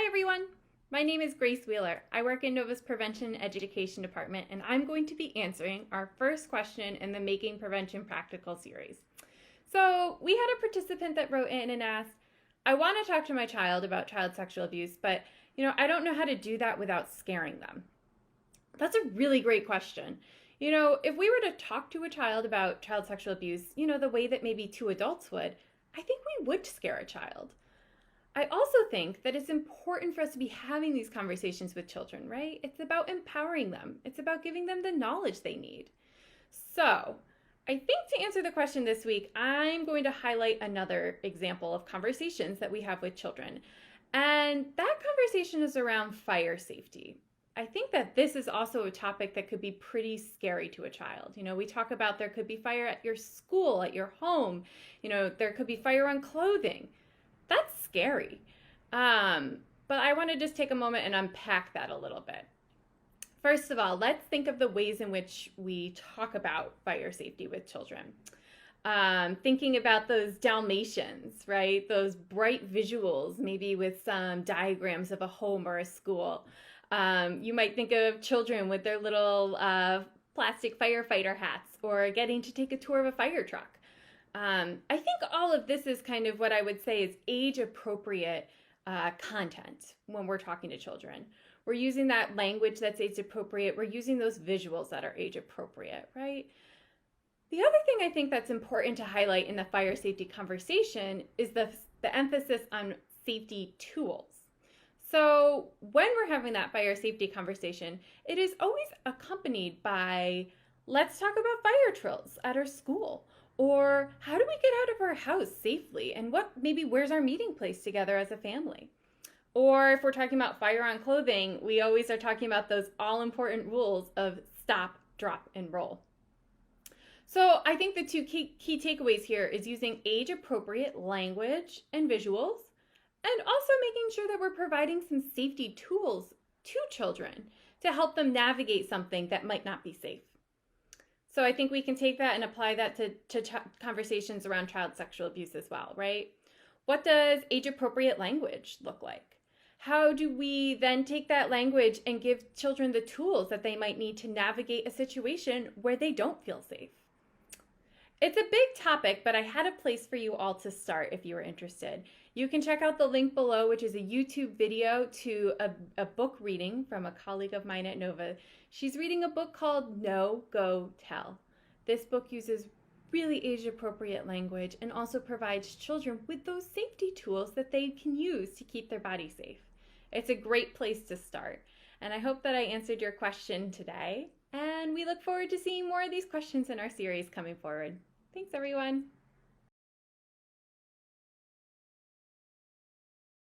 everyone. My name is Grace Wheeler. I work in Nova's Prevention and Education Department, and I'm going to be answering our first question in the Making Prevention Practical series. So we had a participant that wrote in and asked, I want to talk to my child about child sexual abuse, but I don't know how to do that without scaring them. That's a really great question. If we were to talk to a child about child sexual abuse, the way that maybe two adults would, I think we would scare a child. I also think that it's important for us to be having these conversations with children, right? It's about empowering them. It's about giving them the knowledge they need. So I think to answer the question this week, I'm going to highlight another example of conversations that we have with children. And that conversation is around fire safety. I think that this is also a topic that could be pretty scary to a child. We talk about there could be fire at your school, at your home. There could be fire on clothing. That's scary. But I want to just take a moment and unpack that a little bit. First of all, let's think of the ways in which we talk about fire safety with children. Thinking about those Dalmatians, right? Those bright visuals, maybe with some diagrams of a home or a school. You might think of children with their little plastic firefighter hats or getting to take a tour of a fire truck. I think all of this is kind of what I would say is age-appropriate content when we're talking to children. We're using that language that's age-appropriate. We're using those visuals that are age-appropriate, right? The other thing I think that's important to highlight in the fire safety conversation is the emphasis on safety tools. So when we're having that fire safety conversation, it is always accompanied by, let's talk about fire drills at our school. Or how do we get out of our house safely? And where's our meeting place together as a family? Or if we're talking about fire on clothing, we always are talking about those all-important rules of stop, drop, and roll. So I think the two key takeaways here is using age-appropriate language and visuals, and also making sure that we're providing some safety tools to children to help them navigate something that might not be safe. So I think we can take that and apply that to conversations around child sexual abuse as well, right? What does age-appropriate language look like? How do we then take that language and give children the tools that they might need to navigate a situation where they don't feel safe? It's a big topic, but I had a place for you all to start if you were interested. You can check out the link below, which is a YouTube video to a book reading from a colleague of mine at Nova. She's reading a book called Know, Go, Tell. This book uses really age-appropriate language and also provides children with those safety tools that they can use to keep their body safe. It's a great place to start. And I hope that I answered your question today. And we look forward to seeing more of these questions in our series coming forward. Thanks, everyone.